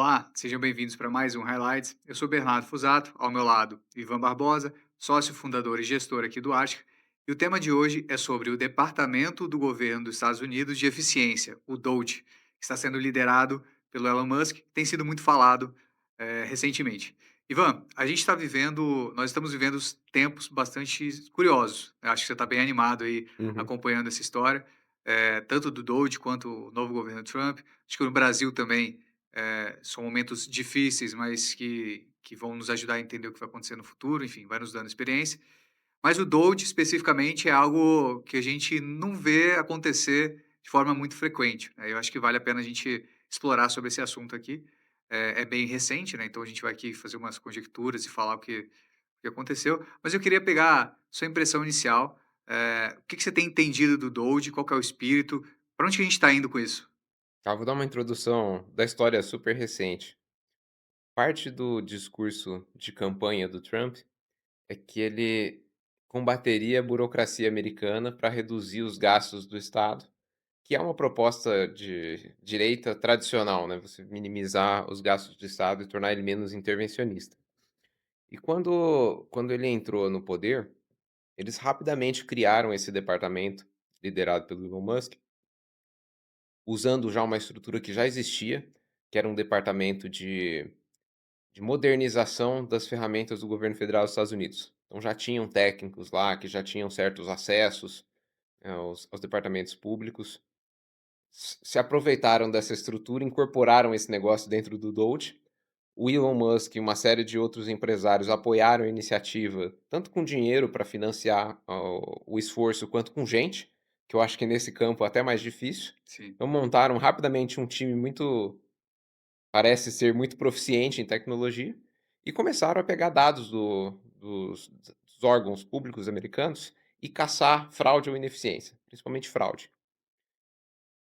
Olá, sejam bem-vindos para mais um Highlights. Eu sou Bernardo Fusato, ao meu lado, Ivan Barbosa, sócio fundador e gestor aqui do Arctic. E o tema de hoje é sobre o Departamento do Governo dos Estados Unidos de Eficiência, o DOGE, que está sendo liderado pelo Elon Musk, que tem sido muito falado recentemente. Ivan, nós estamos vivendo tempos bastante curiosos. Eu acho que você está bem animado aí Uhum. acompanhando essa história, tanto do DOGE quanto o novo governo Trump. Acho que no Brasil também são momentos difíceis, mas que vão nos ajudar a entender o que vai acontecer no futuro, enfim, vai nos dando experiência. Mas o Doge, especificamente, é algo que a gente não vê acontecer de forma muito frequente, né. Eu acho que vale a pena a gente explorar sobre esse assunto aqui. É bem recente, né, então a gente vai aqui fazer umas conjecturas e falar o que aconteceu. Mas eu queria pegar sua impressão inicial, o que que você tem entendido do Doge, qual que é o espírito, para onde que a gente está indo com isso? Tá, vou dar uma introdução da história super recente. Parte do discurso de campanha do Trump é que ele combateria a burocracia americana para reduzir os gastos do Estado, que é uma proposta de direita tradicional, né? Você minimizar os gastos do Estado e tornar ele menos intervencionista. E quando ele entrou no poder, eles rapidamente criaram esse departamento, liderado pelo Elon Musk, usando já uma estrutura que já existia, que era um departamento de modernização das ferramentas do governo federal dos Estados Unidos. Então já tinham técnicos lá que já tinham certos acessos, aos departamentos públicos, se aproveitaram dessa estrutura, incorporaram esse negócio dentro do Doge. O Elon Musk e uma série de outros empresários apoiaram a iniciativa, tanto com dinheiro para financiar o esforço, quanto com gente, que eu acho que nesse campo é até mais difícil. Sim. Então montaram rapidamente um time muito, parece ser muito proficiente em tecnologia, e começaram a pegar dados dos órgãos públicos americanos e caçar fraude ou ineficiência, principalmente fraude.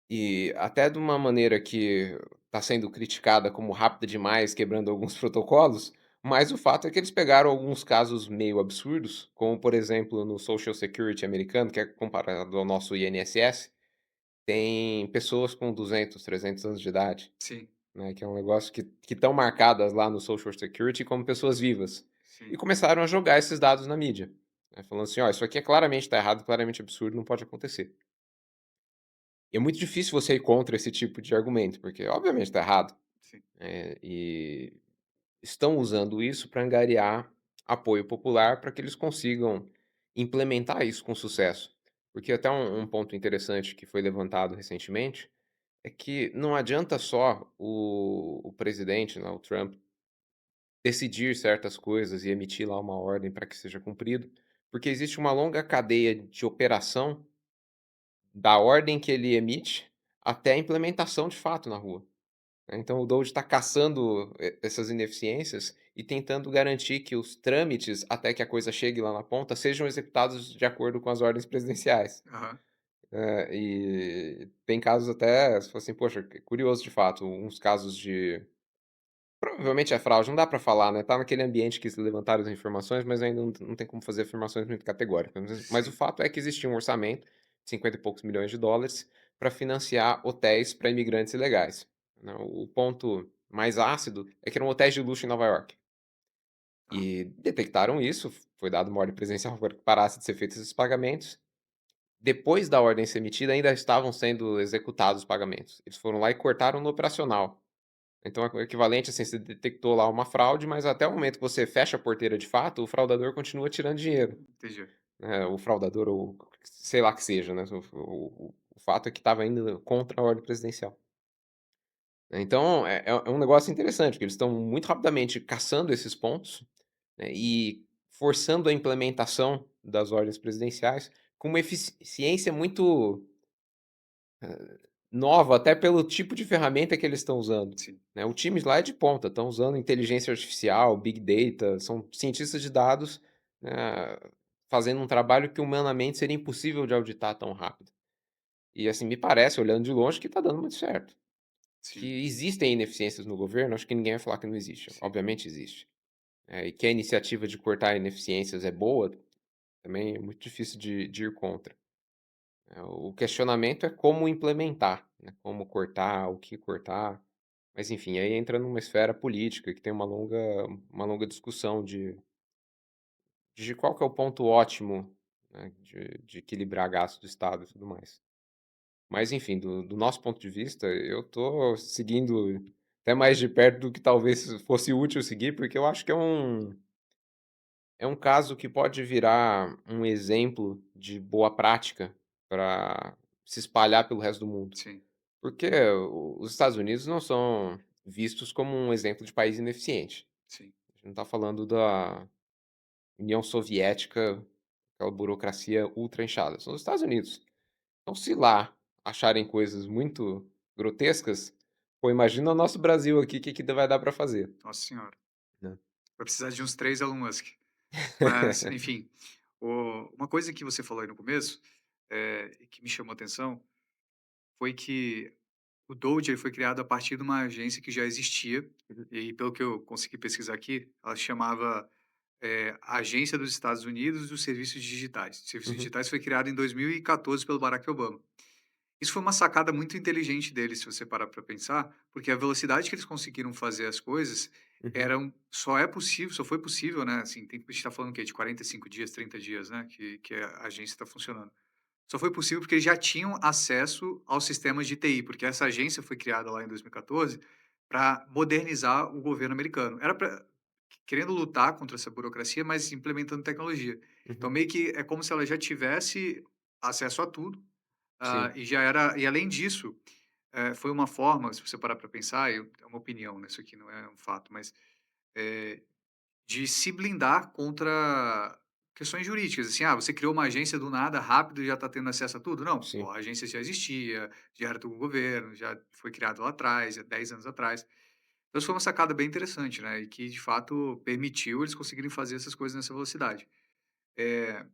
E até de uma maneira que está sendo criticada como rápida demais, quebrando alguns protocolos, mas o fato é que eles pegaram alguns casos meio absurdos, como por exemplo no Social Security americano, que é comparado ao nosso INSS, tem pessoas com 200, 300 anos de idade, Sim, né, que é um negócio que estão marcadas lá no Social Security como pessoas vivas. E sim, começaram a jogar esses dados na mídia, né, falando assim: "Ó, isso aqui é claramente tá errado, claramente absurdo, não pode acontecer". E é muito difícil você ir contra esse tipo de argumento, porque obviamente está errado, sim, e estão usando isso para angariar apoio popular para que eles consigam implementar isso com sucesso. Porque até um ponto interessante que foi levantado recentemente é que não adianta só o presidente, né, o Trump, decidir certas coisas e emitir lá uma ordem para que seja cumprido, porque existe uma longa cadeia de operação da ordem que ele emite até a implementação de fato na rua, né. Então o Doge está caçando essas ineficiências e tentando garantir que os trâmites até que a coisa chegue lá na ponta sejam executados de acordo com as ordens presidenciais. aham, E tem casos até, se fosse assim, poxa, que curioso de fato, uns casos de provavelmente é fraude, não dá pra falar, né, tá naquele ambiente que se levantaram as informações, mas ainda não tem como fazer afirmações muito categóricas. Mas o sim, fato é que existia um orçamento de 50 e poucos milhões de dólares para financiar hotéis para imigrantes ilegais, né. O ponto mais ácido é que eram hotéis de luxo em Nova York. tá, E detectaram isso, foi dado uma ordem presidencial para que parasse de ser feitos esses pagamentos. Depois da ordem ser emitida, ainda estavam sendo executados os pagamentos. Eles foram lá e cortaram no operacional. Então é o equivalente, assim, você detectou lá uma fraude, mas até o momento que você fecha a porteira de fato, o fraudador continua tirando dinheiro, entendi. né, o fraudador ou sei lá que seja, né, o fato é que estava indo contra a ordem presidencial. Então é um negócio interessante, porque eles estão muito rapidamente caçando esses pontos, né, e forçando a implementação das ordens presidenciais com uma eficiência muito nova, até pelo tipo de ferramenta que eles estão usando, Sim, né. O time lá é de ponta, estão usando inteligência artificial, big data, são cientistas de dados, né, fazendo um trabalho que humanamente seria impossível de auditar tão rápido. E, assim, me parece, olhando de longe, que está dando muito certo. Que sim, existem ineficiências no governo, acho que ninguém vai falar que não existe, sim, obviamente existe. E que a iniciativa de cortar ineficiências é boa, também é muito difícil de ir contra. O questionamento é como implementar, né, como cortar, o que cortar. Mas enfim, aí entra numa esfera política que tem uma longa discussão de qual que é o ponto ótimo, né, de equilibrar gasto do Estado e tudo mais. Mas enfim, do nosso ponto de vista, eu tô seguindo até mais de perto do que talvez fosse útil seguir, porque eu acho que é um caso que pode virar um exemplo de boa prática para se espalhar pelo resto do mundo. Sim, Porque os Estados Unidos não são vistos como um exemplo de país ineficiente. sim. A gente não está falando da União Soviética, aquela burocracia ultra inchada. São os Estados Unidos. Então, se lá acharem coisas muito grotescas, pô, imagina o nosso Brasil aqui, o que vai dar para fazer, Nossa senhora. né. Vai precisar de uns 3 Elon Musk. Mas, enfim, uma coisa que você falou aí no começo, e que me chamou a atenção, foi que o Doge ele foi criado a partir de uma agência que já existia, Uhum, e pelo que eu consegui pesquisar aqui, ela se chamava, Agência dos Estados Unidos dos Serviços Digitais. Serviços uhum, Digitais foi criado em 2014 pelo Barack Obama. Isso foi uma sacada muito inteligente deles, se você parar para pensar, porque a velocidade que eles conseguiram fazer as coisas uhum, só foi possível, né, assim, a gente está falando o quê? De 45 dias, 30 dias, né, que a agência está funcionando. Só foi possível porque eles já tinham acesso aos sistemas de TI, porque essa agência foi criada lá em 2014 para modernizar o governo americano. Era para querendo lutar contra essa burocracia, mas implementando tecnologia. Então uhum. meio que é como se ela já tivesse acesso a tudo, Sim, e já era e além disso, foi uma forma, se você parar para pensar, é uma opinião, né, isso aqui não é um fato, mas, eh, de se blindar contra questões jurídicas, assim, você criou uma agência do nada, rápido e já está tendo acesso a tudo? Não, pô, sim. a agência já existia, já era do governo, já foi criado lá atrás, há 10 anos atrás. Então isso foi uma sacada bem interessante, né, e que de fato permitiu eles conseguirem fazer essas coisas nessa velocidade. Eh,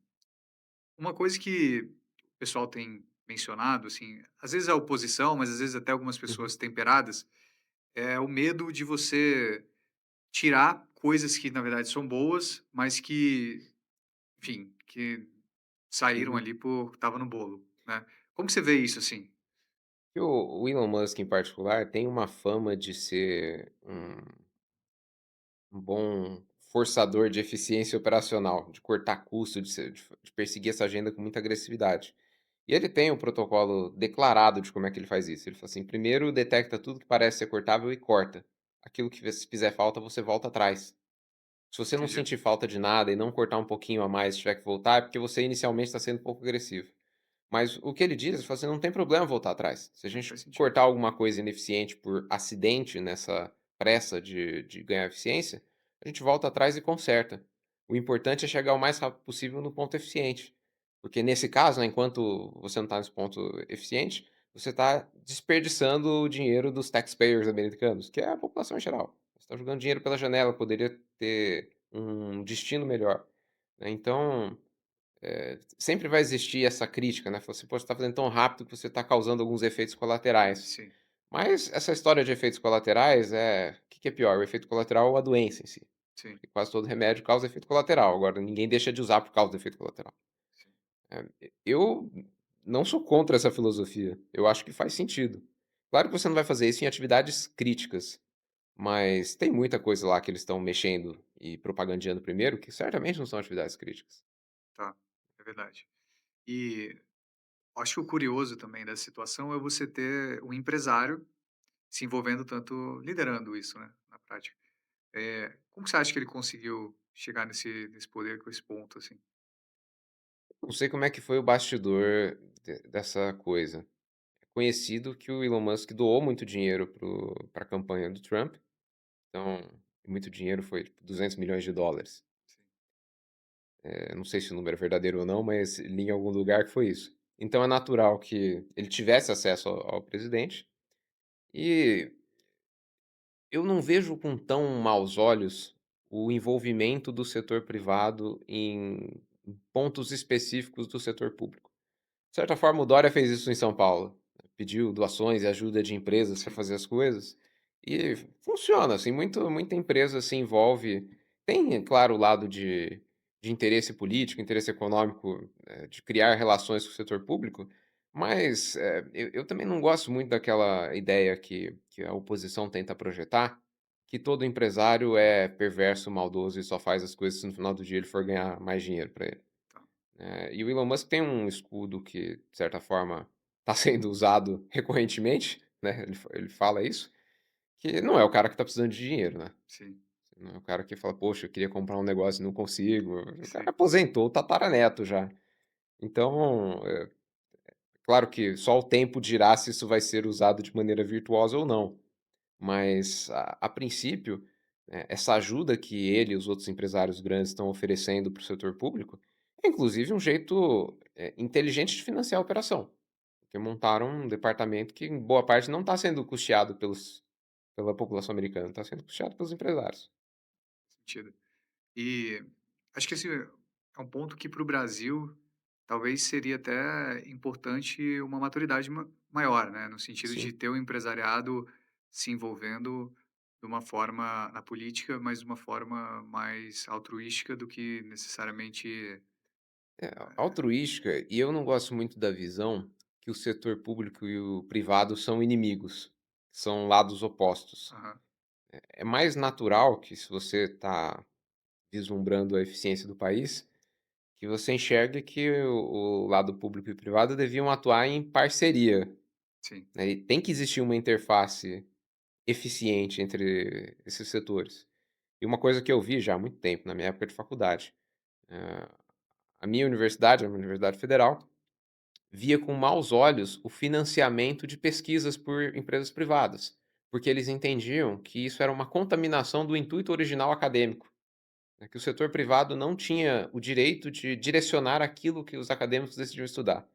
uma coisa que o pessoal tem mencionado, assim, às vezes a oposição, mas às vezes até algumas Uhum, pessoas temperadas, é o medo de você tirar coisas que na verdade são boas, mas que, enfim, que saíram uhum. ali por estava no bolo, né. Como que você vê isso, assim? E o Elon Musk, em particular, tem uma fama de ser um bom forçador de eficiência operacional, de cortar custo, de perseguir essa agenda com muita agressividade. E ele tem um protocolo declarado de como é que ele faz isso. Ele fala assim: primeiro detecta tudo que parece ser cortável e corta. Aquilo que se fizer falta, você volta atrás. Se você não Entendi. sentir falta de nada e não cortar um pouquinho a mais e tiver que voltar, é porque você inicialmente está sendo um pouco agressivo. Mas o que ele diz, ele fala assim: "Não tem problema voltar atrás. Se a É, gente faz sentido. cortar alguma coisa ineficiente por acidente nessa pressa de ganhar eficiência, a gente volta atrás e conserta. O importante é chegar o mais rápido possível no ponto eficiente". Porque nesse caso, né, enquanto você não está nesse ponto eficiente, você está desperdiçando o dinheiro dos taxpayers americanos, que é a população em geral. Você está jogando dinheiro pela janela, poderia ter um destino melhor, né. Então sempre vai existir essa crítica, né, fala assim: "Pô, você está fazendo tão rápido que você está causando alguns efeitos colaterais". Sim, Mas essa história de efeitos colaterais o que que é pior, o efeito colateral ou a doença em si? sim, Porque quase todo remédio causa efeito colateral, agora ninguém deixa de usar por causa do efeito colateral. sim. Eu não sou contra essa filosofia, eu acho que faz sentido. Claro que você não vai fazer isso em atividades críticas, mas tem muita coisa lá que eles estão mexendo e propagandeando primeiro, que certamente não são atividades críticas. Tá, é verdade. E acho que o curioso também dessa situação é você ter um empresário se envolvendo tanto liderando isso, né, na prática. Como que você acha que ele conseguiu chegar nesse poder com esse ponto, assim? Não sei como é que foi o bastidor dessa coisa. É conhecido que o Elon Musk doou muito dinheiro para a campanha do Trump, então muito dinheiro foi tipo US$ 200 milhões. Sim, Não sei se o número é verdadeiro ou não, mas li em algum lugar que foi isso. Então é natural que ele tivesse acesso ao presidente, e eu não vejo com tão maus olhos o envolvimento do setor privado em pontos específicos do setor público. De certa forma, o Dória fez isso em São Paulo, pediu doações e ajuda de empresas para sim, fazer as coisas, e funciona, assim, muita empresa se envolve. Tem, é claro, o lado de interesse político, interesse econômico, de criar relações com o setor público, Mas, eu também não gosto muito daquela ideia que a oposição tenta projetar, que todo empresário é perverso, maldoso e só faz as coisas se no final do dia ele for ganhar mais dinheiro para ele. Tá. E o Elon Musk tem um escudo que, de certa forma, está sendo usado recorrentemente, né, ele fala isso, que não é o cara que está precisando de dinheiro, né. Sim, Não é o cara que fala: "Poxa, eu queria comprar um negócio e não consigo". O cara sim, aposentou o tataraneto já. Então, claro que só o tempo dirá se isso vai ser usado de maneira virtuosa ou não, mas a princípio, essa ajuda que ele e os outros empresários grandes estão oferecendo para o setor público, é inclusive um jeito, inteligente de financiar a operação, porque montaram um departamento que em boa parte não está sendo custeado pela população americana, está sendo custeado pelos empresários. sentido. E acho que esse é um ponto que para o Brasil talvez seria até importante uma maturidade maior, né? No sentido de Sim. ter o empresariado se envolvendo de uma forma na política, mas de uma forma mais altruística do que necessariamente. É, altruística, e eu não gosto muito da visão que o setor público e o privado são inimigos, são lados opostos. Aham, É mais natural que se você está vislumbrando a eficiência do país, que você enxergue que o lado público e privado deviam atuar em parceria, sim, né, e tem que existir uma interface eficiente entre esses setores. E uma coisa que eu vi já há muito tempo, na minha época de faculdade, eh, a minha universidade, a minha universidade federal, via com maus olhos o financiamento de pesquisas por empresas privadas, porque eles entendiam que isso era uma contaminação do intuito original acadêmico, né, que o setor privado não tinha o direito de direcionar aquilo que os acadêmicos decidiam estudar.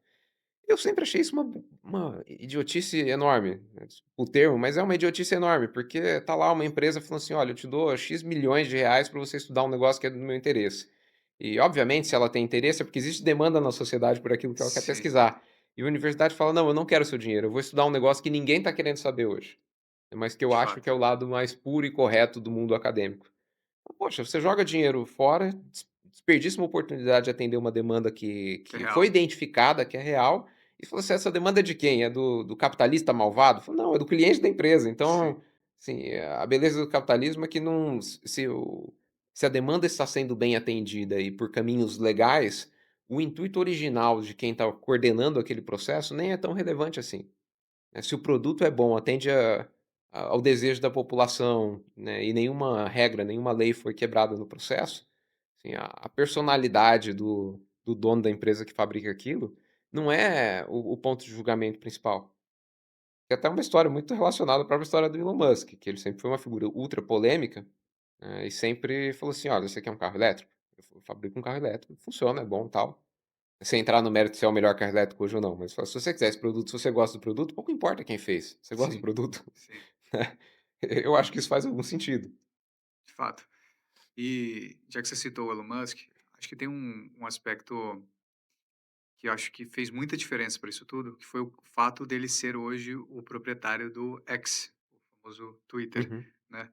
Eu sempre achei isso uma idiotice enorme, né, desculpa o termo, mas é uma idiotice enorme, porque tá lá uma empresa falando assim: "Olha, eu te dou X milhões de reais para você estudar um negócio que é do meu interesse". E, obviamente, se ela tem interesse, é porque existe demanda na sociedade por aquilo que ela quer sim, pesquisar. E a universidade fala: "Não, eu não quero seu dinheiro, eu vou estudar um negócio que ninguém está querendo saber hoje, mas que eu de acho que fato, é o lado mais puro e correto do mundo acadêmico". Poxa, você joga dinheiro fora, desperdiça uma oportunidade de atender uma demanda que que é que foi real. identificada, que é real, e falou assim: "Essa demanda é de quem? É do capitalista malvado?" Falou: "Não, é do cliente da empresa". Sim, Então, assim, a beleza do capitalismo é que não se a demanda está sendo bem atendida e por caminhos legais, o intuito original de quem está coordenando aquele processo nem é tão relevante assim. Né, se o produto é bom, atende ao desejo da população, né, e nenhuma regra, nenhuma lei foi quebrada no processo, assim, a personalidade do dono da empresa que fabrica aquilo, não é o ponto de julgamento principal. Tem até uma história muito relacionada à própria história do Elon Musk, que ele sempre foi uma figura ultra polêmica, e sempre falou assim: "Olha, você quer um carro elétrico? Eu fabrico um carro elétrico, funciona, é bom, tal". Sem entrar no mérito se é o melhor carro elétrico hoje ou não, mas fala, se você quiser esse produto, se você gosta do produto, pouco importa quem fez, você gosta do sim, produto, sim, né. Eu acho que isso faz algum sentido. de fato. E já que você citou o Elon Musk, acho que tem um aspecto que eu acho que fez muita diferença para isso tudo, que foi o fato dele ser hoje o proprietário do X, o famoso Twitter, Uhum. né.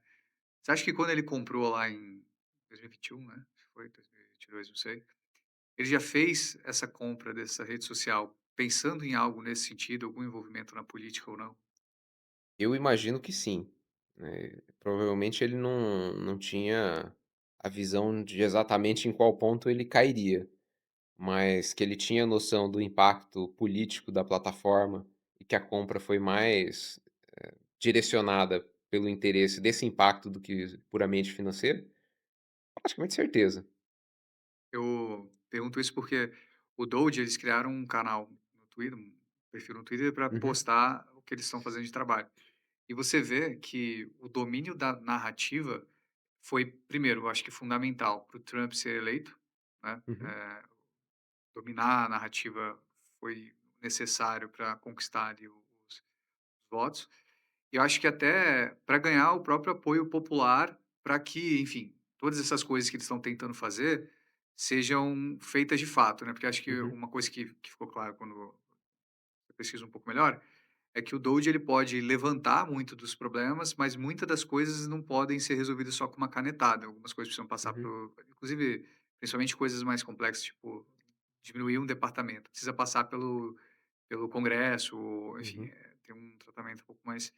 Você acha que quando ele comprou lá em 2021, né, acho que foi 2022, não sei, ele já fez essa compra dessa rede social pensando em algo nesse sentido, algum envolvimento na política ou não? Eu imagino que sim, né, provavelmente ele não tinha a visão de exatamente em qual ponto ele cairia, mas que ele tinha noção do impacto político da plataforma e que a compra foi mais direcionada pelo interesse desse impacto do que puramente financeiro, praticamente certeza. Eu pergunto isso porque o Doge, eles criaram um canal no Twitter, um perfil no Twitter para Uhum, postar o que eles estão fazendo de trabalho. E você vê que o domínio da narrativa foi, primeiro, eu acho que fundamental para o Trump ser eleito, né? uhum, Dominar a narrativa foi necessário para conquistar ali os votos. E eu acho que até para ganhar o próprio apoio popular para que, enfim, todas essas coisas que eles estão tentando fazer sejam feitas de fato, né? Porque acho que uhum, uma coisa que ficou claro quando eu pesquiso um pouco melhor é que o Doge ele pode levantar muito dos problemas, mas muitas das coisas não podem ser resolvidas só com uma canetada. Algumas coisas precisam passar uhum, por, inclusive, principalmente coisas mais complexas, tipo diminuir um departamento, precisa passar pelo pelo Congresso, enfim, Uhum. tem um tratamento um pouco mais,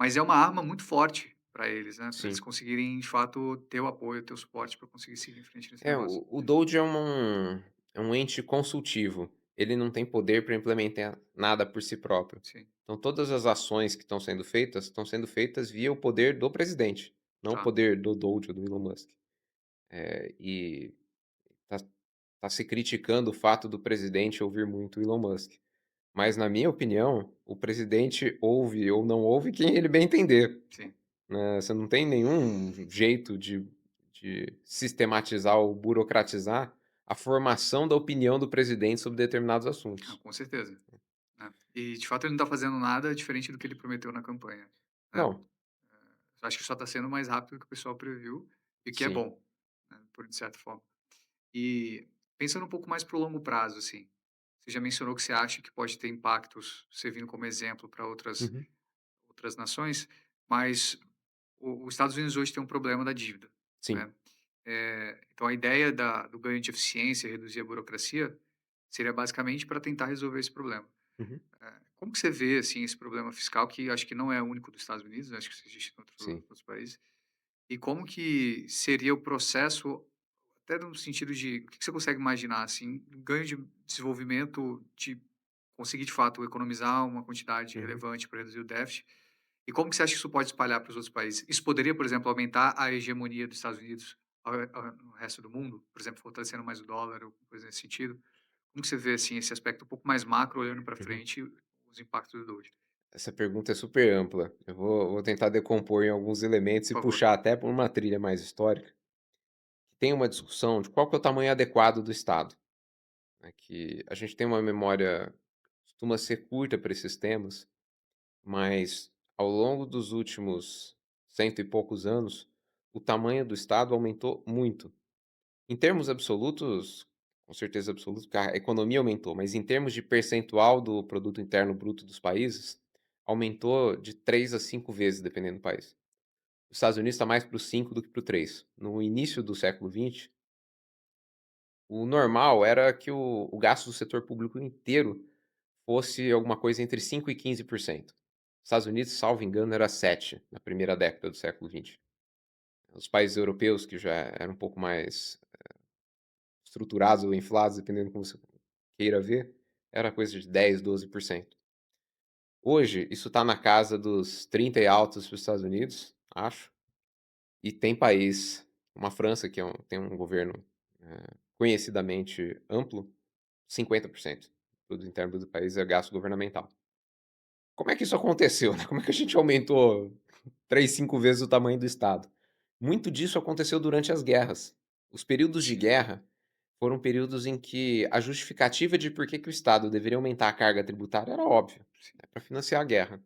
mas é uma arma muito forte para eles, né, para eles Sim. conseguirem de fato ter o apoio, ter o suporte para conseguir seguir em frente nesse É, negócio. o Doge é um ente consultivo, ele não tem poder para implementar nada por si próprio. Sim, Então todas as ações que estão sendo feitas via o poder do presidente, não o tá, poder do Doge ou do Elon Musk. E tá tá se criticando o fato do presidente ouvir muito o Elon Musk. Mas na minha opinião, o presidente ouve ou não ouve quem ele bem entender, sim. né, você não tem nenhum jeito de sistematizar ou burocratizar a formação da opinião do presidente sobre determinados Ah, assuntos. com certeza, né. E de fato ele não está fazendo nada diferente do que ele prometeu na campanha, né. Não, Acho que só está sendo mais rápido do que o pessoal previu, e que é sim. bom, né, por de certa forma. E pensando um pouco mais para o longo prazo, assim, você já mencionou que você acha que pode ter impactos, servindo como exemplo para Uhum. outras nações, mas os Estados Unidos hoje tem um problema da dívida, Sim. né? Então a ideia do ganho de eficiência, reduzir a burocracia, seria basicamente para tentar resolver esse problema. Uhum. Como que você vê assim esse problema fiscal que acho que não é único dos Estados Unidos, acho que existe em Sim. outros países? E como que seria o processo, até no sentido de, o que que você consegue imaginar, assim, um ganho de desenvolvimento, de conseguir de fato economizar uma quantidade Uhum. relevante para reduzir o déficit, e como que você acha que isso pode espalhar para os outros países? Isso poderia, por exemplo, aumentar a hegemonia dos Estados Unidos no resto do mundo? Por exemplo, fortalecendo mais o dólar ou coisa nesse sentido? Como que você vê, assim, esse aspecto um pouco mais macro, olhando para Uhum. frente, os impactos do Doge? Essa pergunta é super ampla. Eu vou tentar decompor em alguns elementos Por e favor. puxar até por uma trilha mais histórica. Tem uma discussão de qual que é o tamanho adequado do Estado, né, que a gente tem uma memória costuma ser curta para esses temas, mas ao longo dos últimos cento e poucos anos, o tamanho do Estado aumentou muito. Em termos absolutos, com certeza absoluta, porque a economia aumentou, mas em termos de percentual do produto interno bruto dos países, aumentou de 3 a 5 vezes, dependendo do país. Os Estados Unidos está mais para o 5 do que para o 3. No início do século XX, o normal era que o gasto do setor público inteiro fosse alguma coisa entre 5 e 15%. Estados Unidos, salvo engano, era 7 na primeira década do século XX. Os países europeus, que já eram um pouco mais estruturados ou inflados, dependendo como você queira ver, era coisa de 10, 12%. Hoje, isso está na casa dos 30 e altos para os Estados Unidos, acho, e tem país, como a França, que tem um governo conhecidamente amplo, 50% do interno do país é gasto governamental. Como é que isso aconteceu, né? Como é que a gente aumentou 3, 5 vezes o tamanho do Estado? Muito disso aconteceu durante as guerras. Os períodos de Sim, guerra foram períodos em que a justificativa de por que que o Estado deveria aumentar a carga tributária era óbvia, sim, é para financiar a guerra.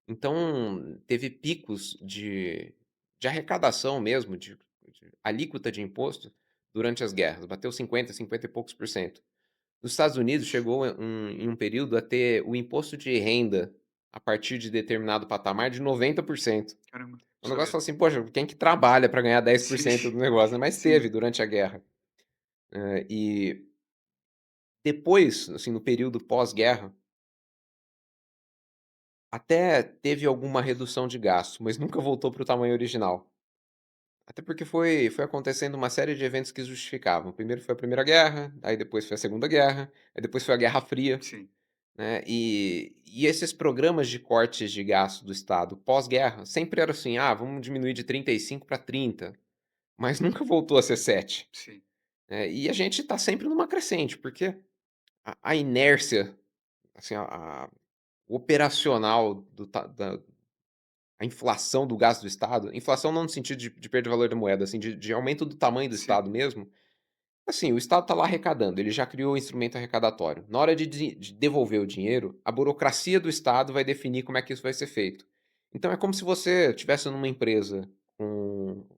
Então, teve picos de arrecadação mesmo, de alíquota de imposto durante as guerras, bateu 50, 50 e poucos por cento. Nos Estados Unidos chegou em um período a ter o imposto de renda, a partir de determinado patamar, de 90%. caramba, não O negócio sabia. fala assim: "Poxa, quem que trabalha para ganhar dez por Sim, cento do negócio, né?" Mas sim, teve durante a guerra. E depois, assim, no período pós-guerra, até teve alguma redução de gasto, mas nunca voltou para o tamanho original. Até porque foi acontecendo uma série de eventos que justificavam. Primeiro foi a Primeira Guerra, aí depois foi a Segunda Guerra, aí depois foi a Guerra Fria. sim, Né, e esses programas de cortes de gasto do Estado pós-guerra sempre era assim: "Ah, vamos diminuir de 35 para 30", mas nunca voltou a ser 7, sim, né. E a gente está sempre numa crescente, porque a inércia, assim, o operacional do ta da a inflação do gasto do Estado, inflação não no sentido de perda de valor da moeda, assim, de aumento do tamanho do sim, Estado mesmo, assim, o Estado está lá arrecadando, ele já criou o instrumento arrecadatório. Na hora de devolver o dinheiro, a burocracia do Estado vai definir como é que isso vai ser feito. Então é como se você estivesse numa empresa com um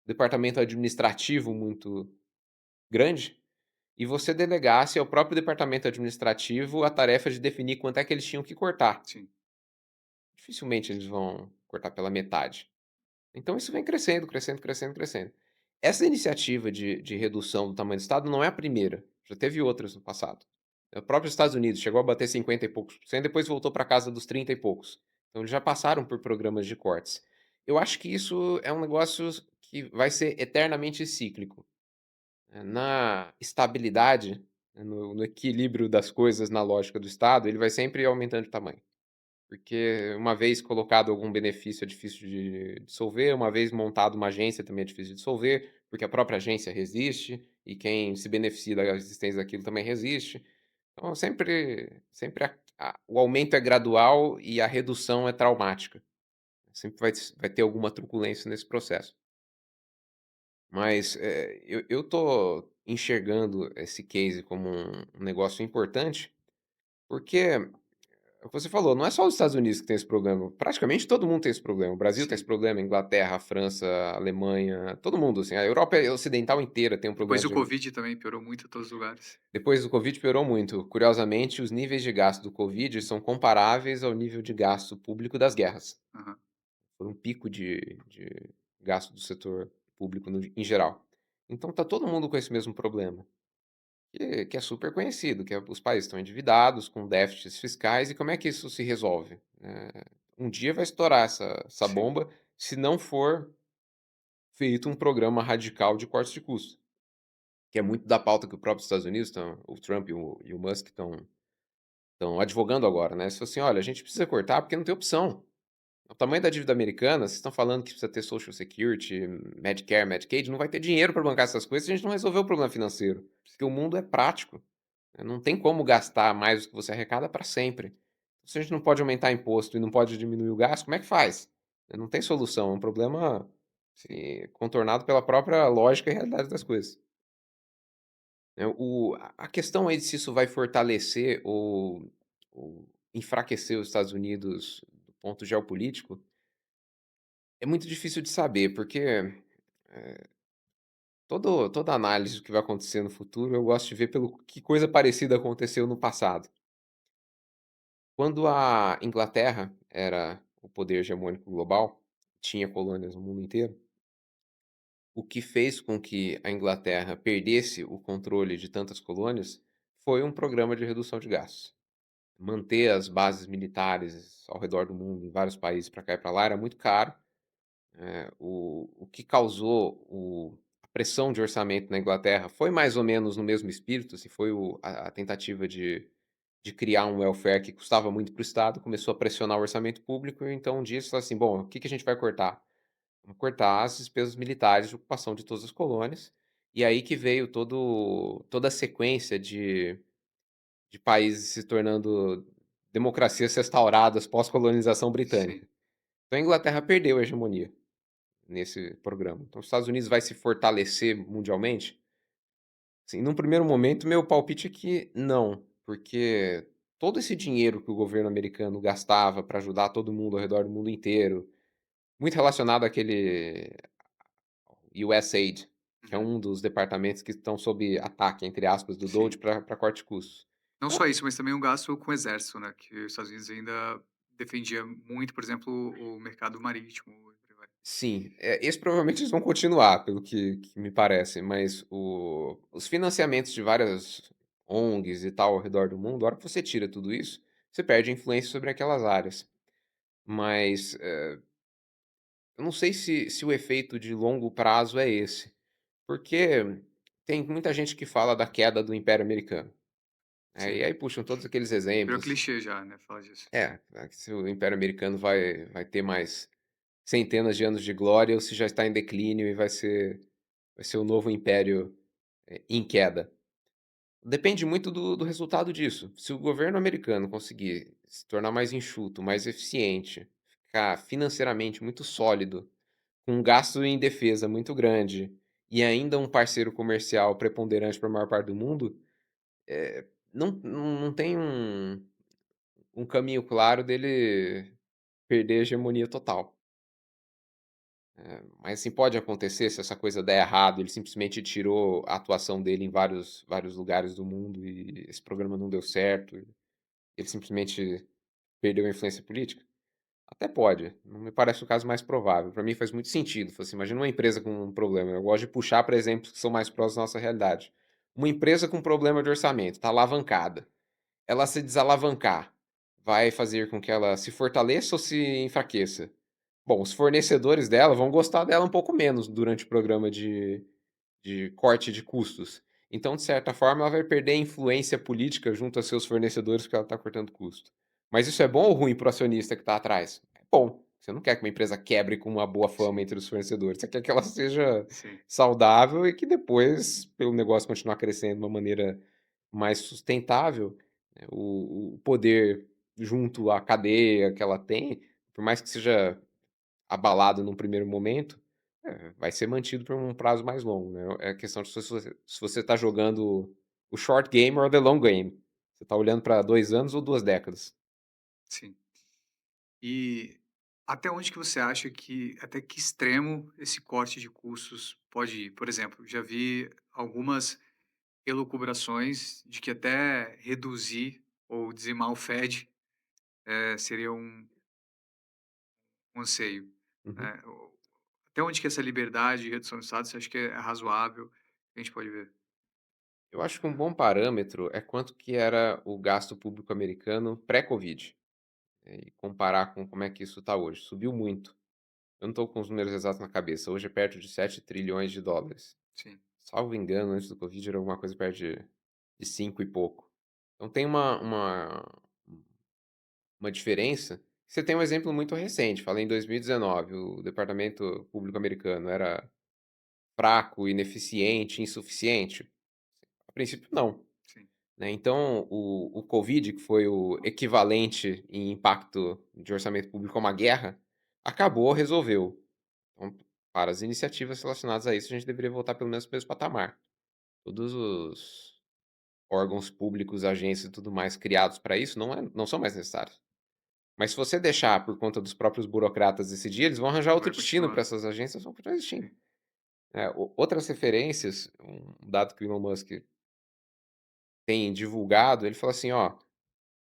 departamento administrativo muito grande e você delegasse ao próprio departamento administrativo a tarefa de definir quanto é que eles tinham que cortar. sim, Dificilmente eles vão cortar pela metade. Então isso vem crescendo, crescendo, crescendo, crescendo. Essa iniciativa de redução do tamanho do Estado não é a primeira, já teve outras no passado. O próprio Estados Unidos chegou a bater 50 e poucos por cento, depois voltou para casa dos 30 e poucos. Então eles já passaram por programas de cortes. Eu acho que isso é um negócio que vai ser eternamente cíclico. Na estabilidade, no equilíbrio das coisas na lógica do Estado, ele vai sempre aumentando de tamanho. Porque uma vez colocado algum benefício é difícil de dissolver, uma vez montado uma agência também é difícil de dissolver, porque a própria agência resiste e quem se beneficia da existência daquilo também resiste. Então sempre o aumento é gradual e a redução é traumática. Sempre vai ter alguma truculência nesse processo. Mas, eu tô enxergando esse case como um negócio importante, porque você falou, não é só os Estados Unidos que tem esse problema, praticamente todo mundo tem esse problema. O Brasil tem esse Sim. problema, a Inglaterra, a França, a Alemanha, todo mundo, assim, a Europa ocidental inteira tem um Depois problema do de Covid também piorou muito em todos os lugares. depois do Covid piorou muito. Curiosamente, os níveis de gasto do Covid são comparáveis ao nível de gasto público das guerras. Aham. Foi um pico de gasto do setor público em geral. Então tá todo mundo com esse mesmo problema. Que é super conhecido, que é os países estão endividados, com déficits fiscais, e como é que isso se resolve? Um dia vai estourar essa Sim, bomba, se não for feito um programa radical de cortes de custos, que é muito da pauta que o próprio Estados Unidos estão o Trump e o Musk estão advogando agora, né. Se assim: "Olha, a gente precisa cortar porque não tem opção. O tamanho da dívida americana, vocês estão falando que precisa ter Social Security, Medicare, Medicaid, não vai ter dinheiro para bancar essas coisas se a gente não resolver o problema financeiro, porque o mundo é prático. Não tem como gastar mais do que você arrecada para sempre. Se a gente não pode aumentar imposto e não pode diminuir o gasto, como é que faz? Não tem solução, é um problema, assim, contornado pela própria lógica e realidade das coisas. A questão aí de se isso vai fortalecer ou enfraquecer os Estados Unidos do ponto geopolítico, é muito difícil de saber, porque, toda análise do que vai acontecer no futuro, eu gosto de ver pelo que coisa parecida aconteceu no passado. Quando a Inglaterra era o poder hegemônico global, tinha colônias no mundo inteiro, o que fez com que a Inglaterra perdesse o controle de tantas colônias foi um programa de redução de gastos. Manter as bases militares ao redor do mundo, em vários países para cá e para lá, era muito caro. O que causou a pressão de orçamento na Inglaterra foi mais ou menos no mesmo espírito, assim, foi a tentativa de criar um welfare que custava muito para o Estado, começou a pressionar o orçamento público, e então um dia eles falaram assim: "Bom, o que que a gente vai cortar? Vamos cortar as despesas militares de ocupação de todas as colônias", e aí que veio toda a sequência de países se tornando democracias restauradas pós-colonização sim. britânica. Então a Inglaterra perdeu a hegemonia nesse programa. Então os Estados Unidos vai se fortalecer mundialmente? Assim, num primeiro momento, meu palpite é que não, porque todo esse dinheiro que o governo americano gastava para ajudar todo mundo ao redor do mundo inteiro, muito relacionado àquele USAID, que é Uhum. um dos departamentos que estão sob ataque, entre aspas, do DOGE Sim. para corte de custos. Não Então, só isso, mas também um gasto com o exército, né, que os Estados Unidos ainda defendia muito, por exemplo, o mercado marítimo e por aí vai. sim, esse provavelmente eles vão continuar, pelo que me parece, mas os financiamentos de várias ONGs e tal ao redor do mundo, a hora que você tira tudo isso, você perde influência sobre aquelas áreas. Mas, eu não sei se o efeito de longo prazo é esse, porque tem muita gente que fala da queda do Império Americano, e Sim. aí puxam todos aqueles Virou exemplos. clichê já, né, falar disso. Que se o Império Americano vai ter mais centenas de anos de glória ou se já está em declínio e vai ser o novo império, em queda. Depende muito do resultado disso. Se o governo americano conseguir se tornar mais enxuto, mais eficiente, ficar financeiramente muito sólido, com um gasto em defesa muito grande e ainda um parceiro comercial preponderante para a maior parte do mundo, não tem um caminho claro dele perder a hegemonia total. Mas assim, pode acontecer se essa coisa der errado, ele simplesmente tirou a atuação dele em vários lugares do mundo e esse programa não deu certo, e ele simplesmente perdeu a influência política? Até pode, não me parece o caso mais provável. Para mim faz muito sentido. Fala assim, imagina uma empresa com um problema, eu gosto de puxar para exemplos que são mais próximos da nossa realidade. Uma empresa com problema de orçamento, está alavancada. ela se desalavancar, vai fazer com que ela se fortaleça ou se enfraqueça? Bom, os fornecedores dela vão gostar dela um pouco menos durante o programa de corte de custos. Então, de certa forma, ela vai perder influência política junto a seus fornecedores, porque ela está cortando custo. Mas isso é bom ou ruim para o acionista que está atrás? É bom. Você não quer que uma empresa quebre com uma boa fama Sim, entre os fornecedores. Você quer que ela seja sim, saudável e que depois, pelo negócio continuar crescendo de uma maneira mais sustentável, né, o poder junto à cadeia que ela tem, por mais que seja abalado num primeiro momento, vai ser mantido por um prazo mais longo, né. É questão de se você tá jogando o short game or the long game. Você tá olhando para 2 anos ou 2 décadas. sim. E até onde que você acha que até que extremo esse corte de custos pode ir? Por exemplo, já vi algumas elucubrações de que até reduzir ou dizimar o Fed, seria um anseio, Uhum. né. Até onde que essa liberdade de redução do Estado você acha que é razoável, que a gente pode ver? Eu acho que um bom parâmetro é quanto que era o gasto público americano pré-Covid, e comparar com como é que isso está hoje. Subiu muito. Eu não estou com os números exatos na cabeça, hoje é perto de US$ 7 trilhões. Sim, Salvo engano, antes do Covid era alguma coisa perto de 5 e pouco. Então tem uma diferença. Você tem um exemplo muito recente, falei em 2019, o departamento público americano era fraco, ineficiente, insuficiente? A princípio não, sim, né, então o Covid, que foi o equivalente em impacto de orçamento público a uma guerra, acabou, resolveu. Então, para as iniciativas relacionadas a isso, a gente deveria voltar pelo menos para o mesmo patamar. Todos os órgãos públicos, agências e tudo mais criados para isso não são mais necessários. Mas se você deixar por conta dos próprios burocratas decidir, eles vão arranjar outro vai destino para continuar. essas agências, vão continuar existindo. Sim, Outras referências, um dado que o Elon Musk tem divulgado, ele fala assim: "Ó,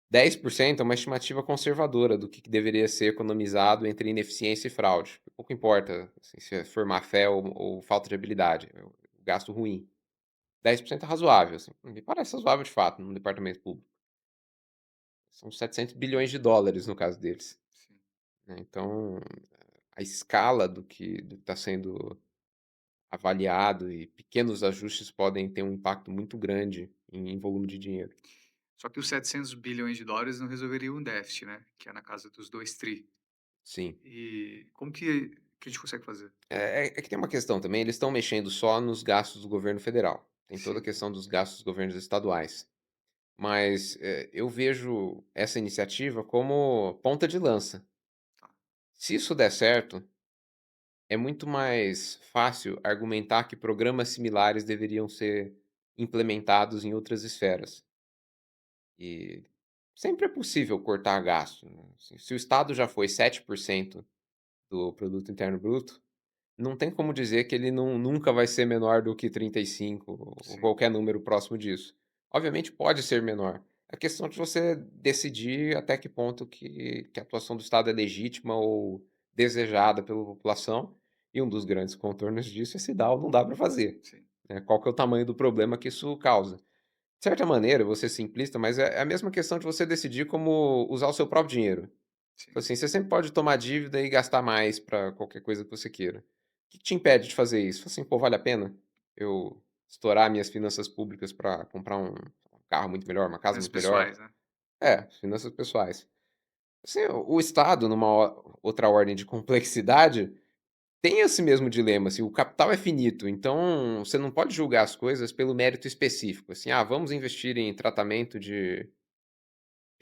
10% é uma estimativa conservadora do que deveria ser economizado entre ineficiência e fraude. Pouco importa, assim, se for má fé ou falta de habilidade, é o gasto ruim. 10% é razoável, assim, me parece razoável de fato num departamento público. São US$ 700 bilhões no caso deles, sim. né, então a escala do que está sendo avaliado e pequenos ajustes podem ter um impacto muito grande em volume de dinheiro. Só que os US$ 700 bilhões não resolveriam um déficit, né, que é na casa dos 2 tri. Sim. E como que a gente consegue fazer? É que tem uma questão também, eles estão mexendo só nos gastos do governo federal. Tem toda a Sim, questão dos gastos dos governos estaduais. Mas, eu vejo essa iniciativa como ponta de lança. tá, Se isso der certo, é muito mais fácil argumentar que programas similares deveriam ser implementados em outras esferas. E sempre é possível cortar gasto, né, assim, se o estado já foi 7% do produto interno bruto, não tem como dizer que ele nunca vai ser menor do que 35 ou sim, qualquer número próximo disso. Obviamente pode ser menor. É questão de você decidir até que ponto que a atuação do estado é legítima ou desejada pela população, e um dos grandes contornos disso é se dá ou não dá para fazer, sim, né, qual que é o tamanho do problema que isso causa. De certa maneira, eu vou ser simplista, mas é a mesma questão de você decidir como usar o seu próprio dinheiro. Tipo sim, assim, você sempre pode tomar dívida e gastar mais para qualquer coisa que você queira. O que te impede de fazer isso? Fala assim: "Pô, vale a pena eu estourar minhas finanças públicas para comprar um carro muito melhor, uma casa finanças muito melhor?" pessoais, né. Finanças pessoais. Assim, o Estado, numa outra ordem de complexidade, tem esse mesmo dilema, assim, o capital é finito, então você não pode julgar as coisas pelo mérito específico, assim: "Ah, vamos investir em tratamento de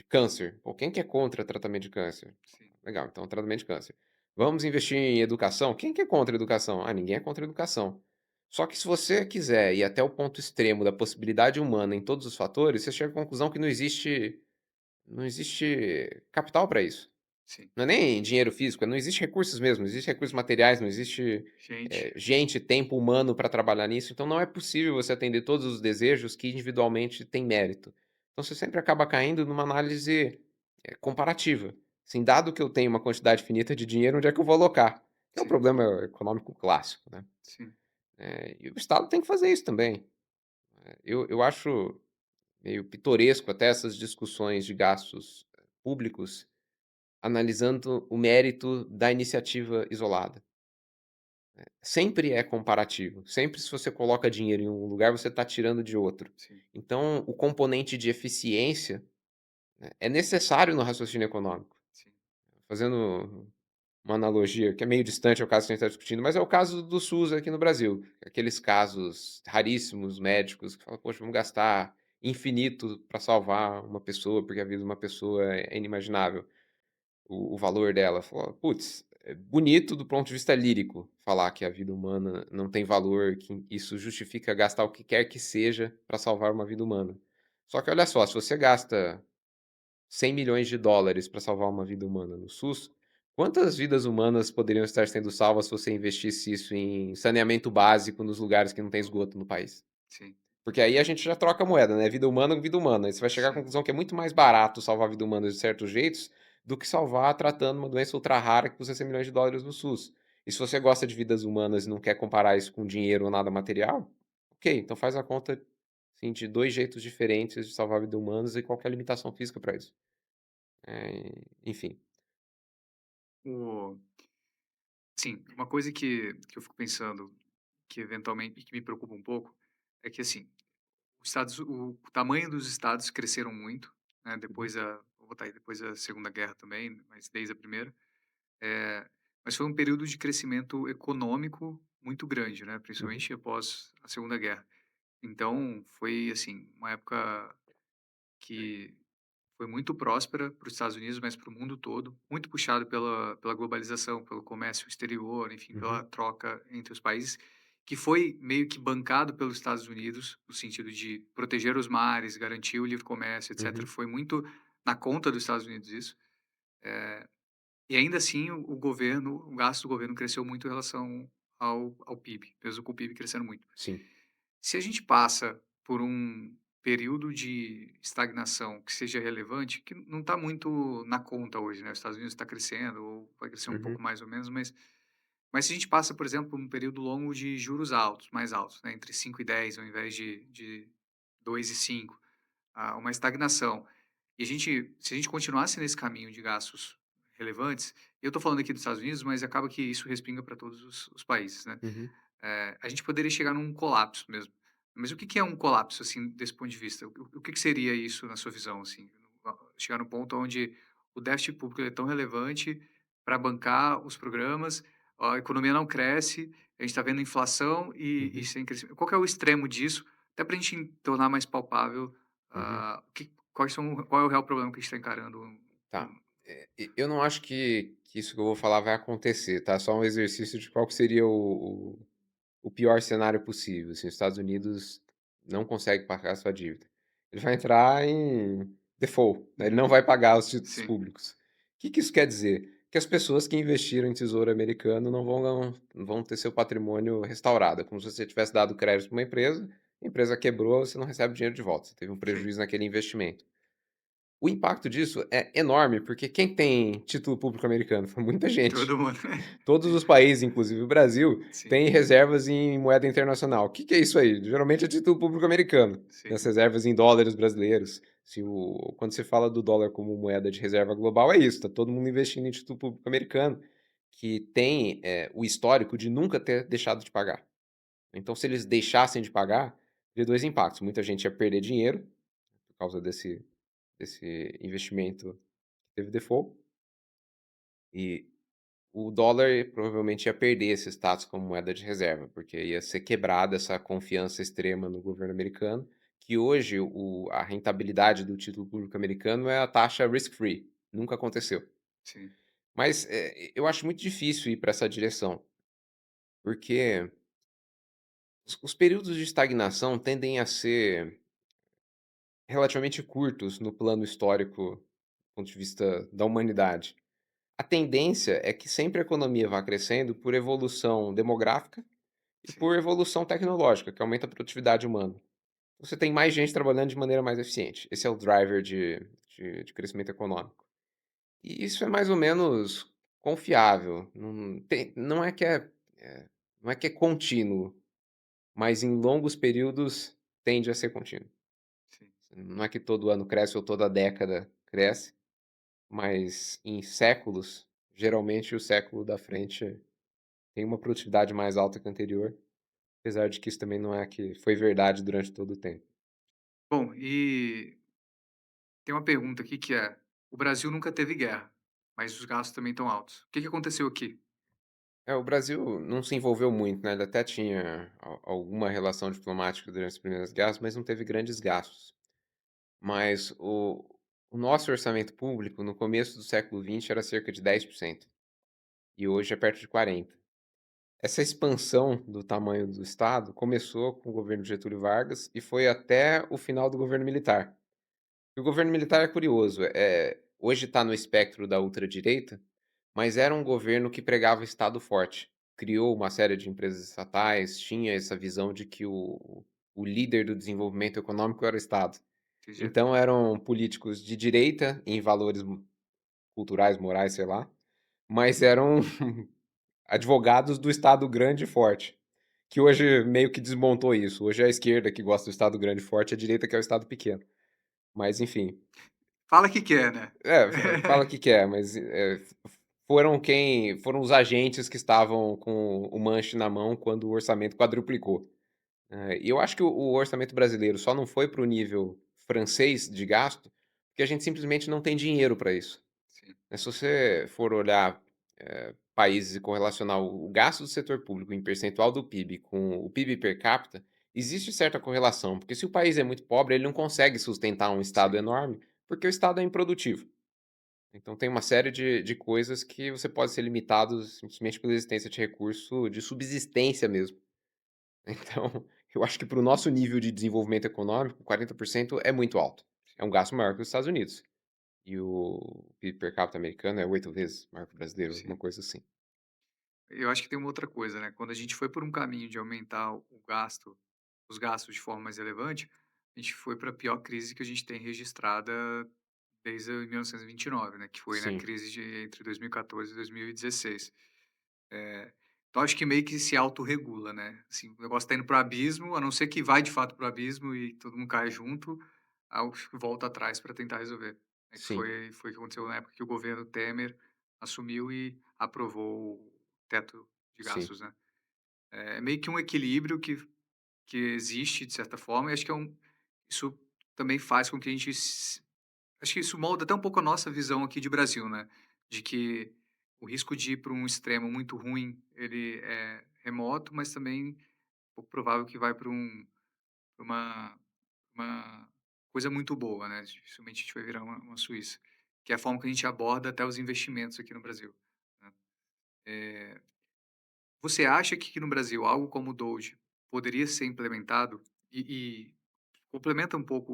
câncer. Pô, quem que é contra tratamento de câncer? Sim, Legal, então tratamento de câncer. Vamos investir em educação? Quem que é contra a educação? Ah, ninguém é contra a educação. Só que se você quiser ir até o ponto extremo da possibilidade humana em todos os fatores, você chega à conclusão que não existe capital para isso. sim. Não é nem dinheiro físico, não existe recursos mesmo, não existe recursos materiais, não existe, Gente, gente, tempo humano para trabalhar nisso, então não é possível você atender todos os desejos que individualmente têm mérito. Então você sempre acaba caindo numa análise, comparativa. Assim, dado que eu tenho uma quantidade finita de dinheiro, onde é que eu vou alocar? Que é o sim, problema econômico clássico, né. sim, E o Estado tem que fazer isso também. Eu acho meio pitoresco até essas discussões de gastos públicos, analisando o mérito da iniciativa isolada. Sempre é comparativo, sempre se você coloca dinheiro em um lugar, você está tirando de outro. sim, Então, o componente de eficiência, né, é necessário no raciocínio econômico. sim. Fazendo uma analogia que é meio distante ao caso que a gente está discutindo, mas é o caso do SUS aqui no Brasil. Aqueles casos raríssimos médicos que falam: "Poxa, vamos gastar infinito para salvar uma pessoa, porque a vida de uma pessoa é inimaginável, o valor dela". Fala: "Putz, é bonito do ponto de vista lírico falar que a vida humana não tem valor, que isso justifica gastar o que quer que seja para salvar uma vida humana". Só que olha só, se você gasta US$ 100 milhões para salvar uma vida humana no SUS, quantas vidas humanas poderiam estar sendo salvas se você investisse isso em saneamento básico nos lugares que não tem esgoto no país? Sim, Porque aí a gente já troca a moeda, né, vida humana com vida humana, aí você vai chegar à sim, conclusão que é muito mais barato salvar a vida humana de certos jeitos, do que salvar tratando uma doença ultra rara que custa US$ 100 milhões no SUS. E se você gosta de vidas humanas e não quer comparar isso com dinheiro ou nada material, ok, então faz a conta, assim, de 2 jeitos diferentes de salvar a vida humanas e qual que é a limitação física para isso. Enfim. o sim, uma coisa que eu fico pensando, que eventualmente que me preocupa um pouco, é que, assim, o tamanho dos estados cresceram muito, né, Uhum, vou botar aí, depois da Segunda Guerra também, mas desde a primeira, mas foi um período de crescimento econômico muito grande, né, uhum, principalmente após a Segunda Guerra. Então, foi, assim, uma época que foi muito próspera para os Estados Unidos, mas para o mundo todo, muito puxado pela globalização, pelo comércio exterior, enfim, pela uhum, troca entre os países, que foi meio que bancado pelos Estados Unidos, no sentido de proteger os mares, garantir o livre comércio, etc. uhum, Foi muito na conta dos Estados Unidos isso. E ainda assim, o gasto do governo cresceu muito em relação ao PIB, mesmo com o PIB crescendo muito. sim. Se a gente passa por um período de estagnação que seja relevante, que não está muito na conta hoje, né? Os Estados Unidos está crescendo, ou vai crescer um pouco Uhum, mais ou menos, mas se a gente passa, por exemplo, por um período longo de juros altos, mais altos, né? Entre 5 e 10 ao invés de 2 e 5, uma estagnação. E se a gente continuasse nesse caminho de gastos relevantes, eu estou falando aqui dos Estados Unidos, mas acaba que isso respinga para todos os países, né? uhum, A gente poderia chegar num colapso mesmo. Mas o que que é um colapso, assim, desse ponto de vista? O que que seria isso na sua visão, assim? Chegar no ponto onde o déficit público ele é tão relevante para bancar os programas, a economia não cresce, a gente está vendo inflação e uhum, sem crescimento. Qual que é o extremo disso? Até para a gente tornar mais palpável uhum. qual é o real problema que a gente está encarando. Tá. Eu não acho que isso que eu vou falar vai acontecer, tá, só um exercício de qual que seria o pior cenário possível, assim, os Estados Unidos não consegue pagar a sua dívida. Ele vai entrar em default, né, ele não vai pagar os títulos Sim, públicos. O que que isso quer dizer? Que as pessoas que investiram em tesouro americano não vão ter seu patrimônio restaurado, é como se você tivesse dado crédito para uma empresa, a empresa quebrou, você não recebe o dinheiro de volta, você teve um sim. prejuízo naquele investimento. O impacto disso é enorme, porque quem tem título público americano? Muita gente. Todo mundo. Todos os países, inclusive o Brasil, Sim, têm reservas em moeda internacional. O que que é isso aí? Geralmente é título público americano, né, sim, as reservas em dólares brasileiros. Se o Quando você fala do dólar como moeda de reserva global, é isso, tá todo mundo investindo em título público americano, que tem, o histórico de nunca ter deixado de pagar. Então, se eles deixassem de pagar, teria 2 impactos: muita gente ia perder dinheiro, por causa desse investimento que teve default, e o dólar provavelmente ia perder esse status como moeda de reserva, porque ia ser quebrada essa confiança extrema no governo americano, que hoje a rentabilidade do título público americano é a taxa risk-free, nunca aconteceu. sim. Mas, eu acho muito difícil ir para essa direção, porque os períodos de estagnação tendem a ser relativamente curtos no plano histórico, do ponto de vista da humanidade. A tendência é que sempre a economia vá crescendo por evolução demográfica e Sim, por evolução tecnológica, que aumenta a produtividade humana. Você tem mais gente trabalhando de maneira mais eficiente. Esse é o driver de crescimento econômico. E isso é mais ou menos confiável. Não é que é contínuo, mas em longos períodos tende a ser contínuo. sim. Não é que todo ano cresce ou toda década cresce, mas em séculos, geralmente o século da frente tem uma produtividade mais alta que o anterior, apesar de que isso também não é que foi verdade durante todo o tempo. Bom, e tem uma pergunta aqui que é: o Brasil nunca teve guerra, mas os gastos também estão altos. O que que aconteceu aqui? O Brasil não se envolveu muito, né, ele até tinha alguma relação diplomática durante as primeiras guerras, mas não teve grandes gastos. Mas o nosso orçamento público no começo do século XX era cerca de 10% e hoje é perto de 40%. Essa expansão do tamanho do Estado começou com o governo de Getúlio Vargas e foi até o final do governo militar. E o governo militar é curioso, hoje está no espectro da ultradireita, mas era um governo que pregava o Estado forte. Criou uma série de empresas estatais, tinha essa visão de que o líder do desenvolvimento econômico era o Estado. Entendi. Então eram políticos de direita em valores culturais, morais, sei lá, mas eram advogados do Estado grande e forte, que hoje meio que desmontou isso. Hoje é a esquerda que gosta do Estado grande e forte, a direita que é o Estado pequeno. Mas enfim, Fala que quer, né? fala o que quer, mas, foram os agentes que estavam com o manche na mão quando o orçamento quadruplicou. E eu acho que o orçamento brasileiro só não foi para o nível francês de gasto, porque a gente simplesmente não tem dinheiro para isso. Sim, Se você for olhar, países e correlacionar o gasto do setor público em percentual do PIB com o PIB per capita, existe certa correlação, porque se o país é muito pobre, ele não consegue sustentar um Estado sim, enorme, porque o Estado é improdutivo. Então tem uma série de coisas que você pode ser limitado simplesmente pela existência de recurso de subsistência mesmo. Então, eu acho que para o nosso nível de desenvolvimento econômico, 40% é muito alto. É sim, um gasto maior que os Estados Unidos. E o PIB per capita americano é 8 vezes maior que o brasileiro, alguma sim. coisa assim. Eu acho que tem uma outra coisa, né, quando a gente foi por um caminho de aumentar o gasto os gastos de forma mais relevante, a gente foi para a pior crise que a gente tem registrada desde 1929, né, que foi na Sim, crise de entre 2014 e 2016. Eh, então acho que meio que se autorregula, né, assim, o negócio tá indo para o abismo, a não ser que vai de fato para o abismo e todo mundo cai junto, aí volta atrás para tentar resolver. É que sim, foi o que aconteceu na época que o governo Temer assumiu e aprovou o teto de sim. gastos, né. É meio que um equilíbrio que existe de certa forma e acho que isso também faz com que a gente acho que isso molda até um pouco a nossa visão aqui de Brasil, né, de que o risco de ir para um extremo muito ruim, ele é remoto, mas também pouco provável que vai pra uma coisa muito boa, né, dificilmente a gente vai virar uma Suíça, que é a forma que a gente aborda até os investimentos aqui no Brasil, né. Você acha que aqui no Brasil algo como o Doge poderia ser implementado? E complementa um pouco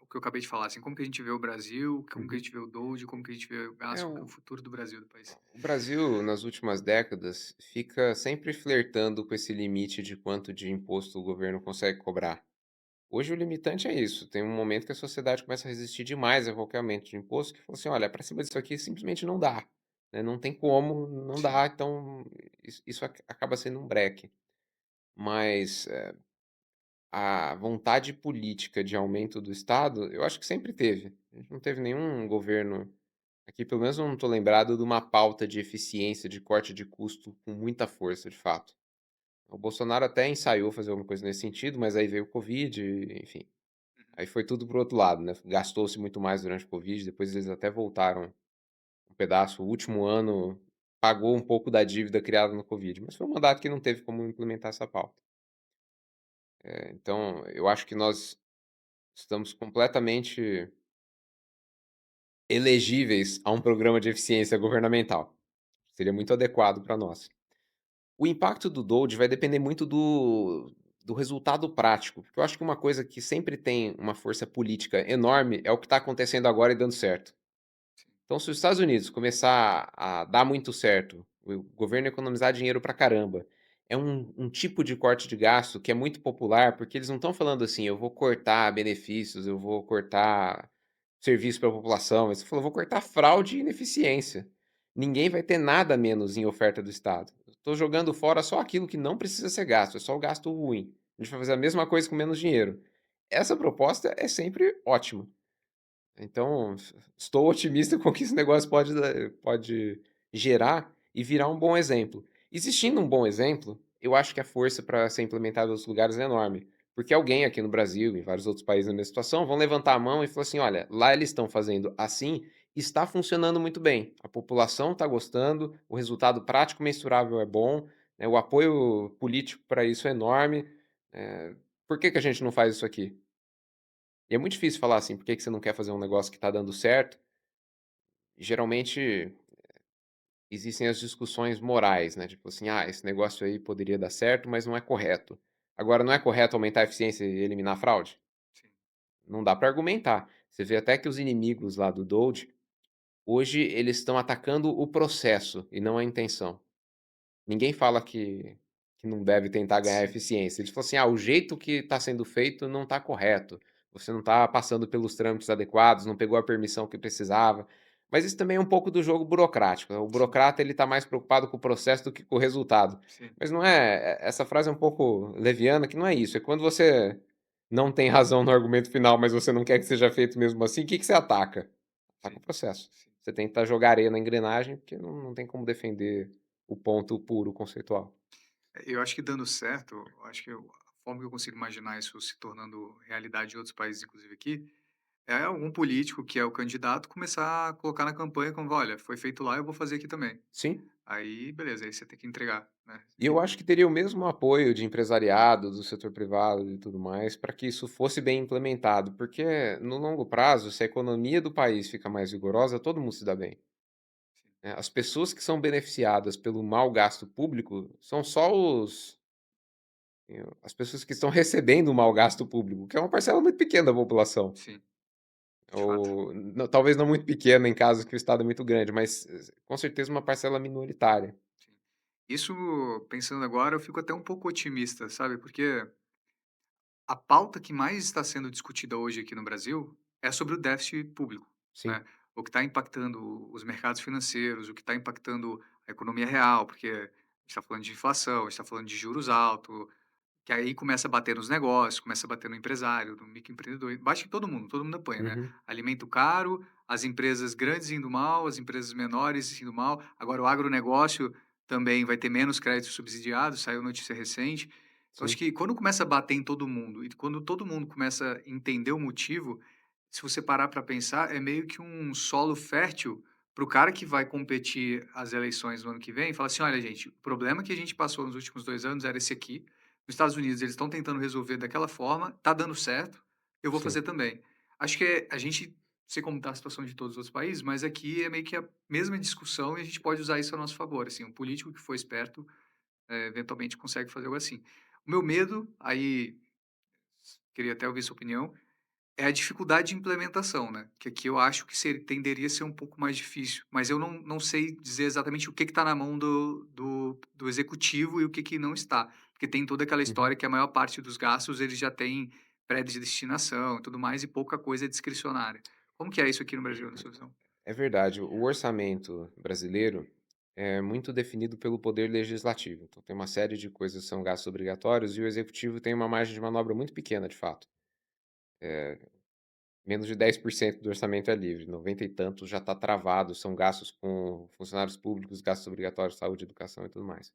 o que eu acabei de falar, assim, como que a gente vê o Brasil, como que a Uhum. gente vê o Doge, como que a gente vê o É, gasto, como que é o o futuro do Brasil, do país. o Brasil, nas últimas décadas, fica sempre flertando com esse limite de quanto de imposto o governo consegue cobrar. Hoje o limitante é isso, tem um momento que a sociedade começa a resistir demais a qualquer aumento de imposto, que fala assim: "Olha, para cima disso aqui simplesmente não dá, né, não tem como, não dá", Sim, então isso acaba sendo um breque. Mas, a vontade política de aumento do Estado, eu acho que sempre teve. A gente não teve nenhum governo aqui, pelo menos eu não estou lembrado de uma pauta de eficiência, de corte de custo com muita força, de fato. O Bolsonaro até ensaiou fazer alguma coisa nesse sentido, mas aí veio o Covid, enfim. uhum, Aí foi tudo para o outro lado, né, gastou-se muito mais durante o Covid, depois eles até voltaram um pedaço, o último ano pagou um pouco da dívida criada no Covid, mas foi um mandato que não teve como implementar essa pauta. Então eu acho que nós estamos completamente elegíveis a um programa de eficiência governamental. Seria muito adequado para nós. O impacto do Doge vai depender muito do resultado prático, porque eu acho que uma coisa que sempre tem uma força política enorme é o que está acontecendo agora e dando certo. sim, Então, se os Estados Unidos começar a dar muito certo, o governo economizar dinheiro pra caramba, é um tipo de corte de gasto que é muito popular, porque eles não estão falando assim: "Eu vou cortar benefícios, eu vou cortar serviço para a população", eles estão falando: "Vou cortar fraude e ineficiência". Ninguém vai ter nada menos em oferta do Estado. Estou jogando fora só aquilo que não precisa ser gasto, é só o gasto ruim. A gente vai fazer a mesma coisa com menos dinheiro. essa proposta é sempre ótima. Então, estou otimista com o que esse negócio pode gerar e virar um bom exemplo. Existindo um bom exemplo, eu acho que a força para ser implementado em outros lugares é enorme, porque alguém aqui no Brasil, em vários outros países na mesma situação, vão levantar a mão e falar assim: "Olha, lá eles estão fazendo assim, está funcionando muito bem. A população está gostando, o resultado prático mensurável é bom, né, o apoio político para isso é enorme. Por que que a gente não faz isso aqui?". E é muito difícil falar assim: "Por que que você não quer fazer um negócio que está dando certo?". Geralmente existem as discussões morais, né, tipo assim: "Ah, esse negócio aí poderia dar certo, mas não é correto". Agora, não é correto aumentar a eficiência e eliminar a fraude? Sim, Não dá para argumentar. Você vê até que os inimigos lá do Doge, hoje eles estão atacando o processo e não a intenção. Ninguém fala que não deve tentar ganhar sim, eficiência. Eles falam assim: "Ah, o jeito que está sendo feito não está correto. Você não está passando pelos trâmites adequados, não pegou a permissão que precisava". Mas isso também é um pouco do jogo burocrático, né, o sim, burocrata ele está mais preocupado com o processo do que com o resultado. sim, Mas não é essa frase é um pouco leviana, que não é isso, é quando você não tem razão no argumento final, mas você não quer que seja feito mesmo assim, o que que você ataca? Ataca sim, o processo. sim. Você tenta jogar areia na engrenagem, porque não tem como defender o ponto puro conceitual. Eu acho que dando certo, eu acho que a forma que eu consigo imaginar isso se tornando realidade em outros países, inclusive aqui, é algum político que é o candidato começar a colocar na campanha como: "Olha, foi feito lá, eu vou fazer aqui também". Sim, Aí beleza, aí você tem que entregar, né. e eu acho que teria o mesmo apoio de empresariado, do setor privado e tudo mais, para que isso fosse bem implementado, porque no longo prazo, se a economia do país fica mais vigorosa, todo mundo se dá bem, Sim, né. As pessoas que são beneficiadas pelo mau gasto público são só as pessoas que estão recebendo o mau gasto público, que é uma parcela muito pequena da população. sim, de fato, Ou talvez não muito pequena em casos que o estado é muito grande, mas com certeza uma parcela minoritária. sim. Isso, pensando agora, eu fico até um pouco otimista, sabe, porque a pauta que mais está sendo discutida hoje aqui no Brasil é sobre o déficit público, Sim. né. O que está impactando os mercados financeiros, o que está impactando a economia real, porque a gente está falando de inflação, a gente está falando de juros altos, que aí começa a bater nos negócios, começa a bater no empresário, no microempreendedor, bate em todo mundo apanha, né. Uhum. Alimento caro, as empresas grandes indo mal, as empresas menores indo mal, agora o agronegócio também vai ter menos crédito subsidiado, saiu notícia recente. Então acho Sim. que quando começa a bater em todo mundo, e quando todo mundo começa a entender o motivo, se você parar para pensar, é meio que um solo fértil para o cara que vai competir as eleições no ano que vem, e fala assim: "Olha gente, o problema que a gente passou nos últimos 2 anos era esse aqui, nos Estados Unidos, eles estão tentando resolver daquela forma, tá dando certo, eu vou Sim. fazer também". Acho que a gente sei como está a situação de todos os outros países, mas aqui é meio que a mesma discussão e a gente pode usar isso a nosso favor, assim, um político que for esperto, eventualmente consegue fazer algo assim. O meu medo, aí queria até ouvir sua opinião, é a dificuldade de implementação, né, que aqui eu acho que tenderia a ser um pouco mais difícil, mas eu não sei dizer exatamente o que está na mão do executivo e o que não está, porque tem toda aquela Uhum. história que a maior parte dos gastos eles já têm predestinação e tudo mais, e pouca coisa é discricionária. Como que é isso aqui no Brasil, na sua visão? É verdade, o orçamento brasileiro é muito definido pelo poder legislativo. Então tem uma série de coisas que são gastos obrigatórios e o executivo tem uma margem de manobra muito pequena, de fato. Menos de 10% do orçamento é livre, 90 e tantos já está travado, são gastos com funcionários públicos, gastos obrigatórios, saúde, educação e tudo mais.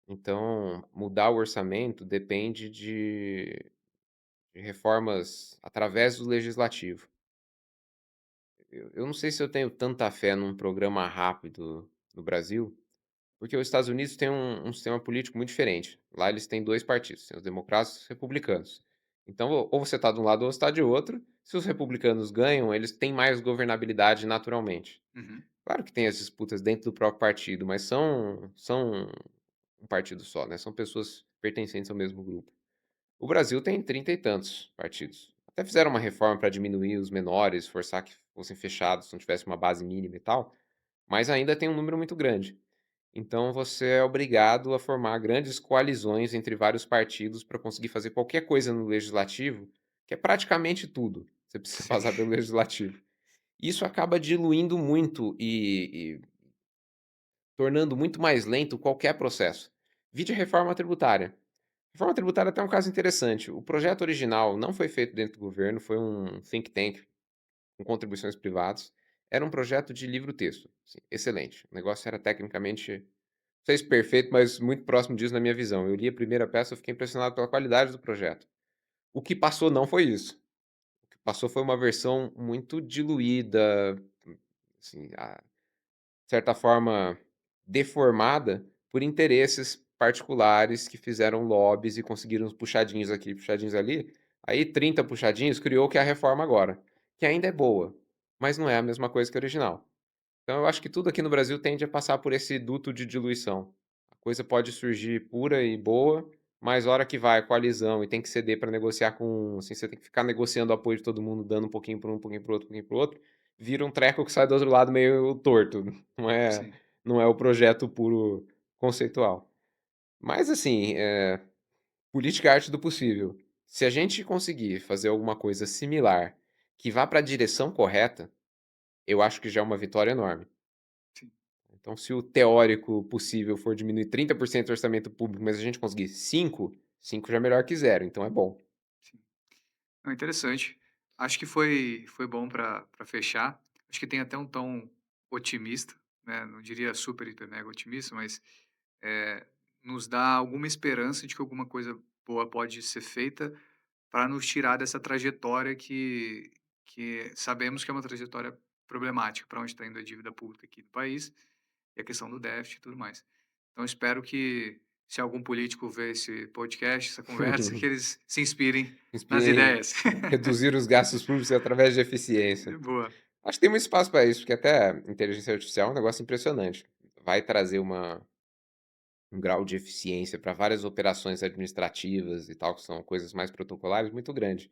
Então, mudar o orçamento depende de reformas através do legislativo. Eu não sei se eu tenho tanta fé num programa rápido no Brasil, porque os Estados Unidos têm um sistema político muito diferente. Lá eles têm 2 partidos, tem os democratas e os republicanos. Então, ou você está de um lado ou você está de outro. Se os republicanos ganham, eles têm mais governabilidade naturalmente. Uhum, Claro que tem as disputas dentro do próprio partido, mas são um partido só, né, são pessoas pertencentes ao mesmo grupo. O Brasil tem 30 e tantos partidos. Até fizeram uma reforma para diminuir os menores, forçar que fossem fechados, se não tivesse uma base mínima e tal, mas ainda tem um número muito grande. Então você é obrigado a formar grandes coalizões entre vários partidos para conseguir fazer qualquer coisa no legislativo, que é praticamente tudo. Você precisa sim, passar pelo legislativo. Isso acaba diluindo muito e tornando muito mais lento qualquer processo. Vide reforma tributária. Reforma tributária é até um caso interessante. O projeto original não foi feito dentro do governo, foi um think tank com contribuições privadas. Era um projeto de livro-texto, assim, excelente. O negócio era tecnicamente, não sei se perfeito, mas muito próximo disso na minha visão. Eu li a primeira peça, eu fiquei impressionado pela qualidade do projeto. O que passou não foi isso. O que passou foi uma versão muito diluída, assim, de certa forma, deformada por interesses particulares que fizeram lobbies e conseguiram uns puxadinhos aqui, puxadinhos ali. Aí 30 puxadinhos criou o que é a reforma agora, que ainda é boa, mas não é a mesma coisa que a original. Então eu acho que tudo aqui no Brasil tende a passar por esse duto de diluição. A coisa pode surgir pura e boa, mas a hora que vai a coalizão e tem que ceder para negociar com, assim, você tem que ficar negociando o apoio de todo mundo, dando um pouquinho para um, um pouquinho para outro, um pouquinho para outro, vira um treco que sai do outro lado meio torto. Não é, Sim, não é o projeto puro conceitual. Mas assim, política é arte do possível. Se a gente conseguir fazer alguma coisa similar que vá para a direção correta, eu acho que já é uma vitória enorme. sim, Então, se o teórico possível for diminuir 30% do orçamento público, mas a gente conseguir 5, 5 já é melhor que zero, então é bom. sim. Não, interessante. Acho que foi bom para fechar. Acho que tem até um tom otimista, né, não diria super, hiper, mega otimista, mas, eh, nos dá alguma esperança de que alguma coisa boa pode ser feita para nos tirar dessa trajetória que sabemos que é uma trajetória problemática, para onde está indo a dívida pública aqui do país, e a questão do déficit e tudo mais. Então espero que, se algum político ver esse podcast, essa conversa, que eles se inspirem nas Inspira em ideias. reduzir os gastos públicos através de eficiência. Boa. Acho que tem muito espaço para isso, porque até inteligência artificial é um negócio impressionante. Vai trazer um grau de eficiência para várias operações administrativas e tal, que são coisas mais protocolares, muito grande.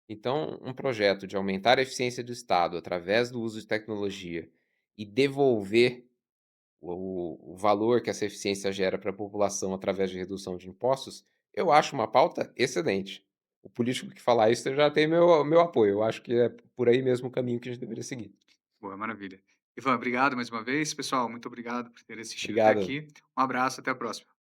Então, um projeto de aumentar a eficiência do Estado através do uso de tecnologia e devolver o valor que essa eficiência gera para a população através de redução de impostos, eu acho uma pauta excelente. O político que falar isso já tem meu apoio, eu acho que é por aí mesmo o caminho que a gente deveria seguir. Boa, maravilha. Ivan, obrigado mais uma vez. Pessoal, muito obrigado por ter assistido até Obrigado. aqui. Um abraço, até a próxima.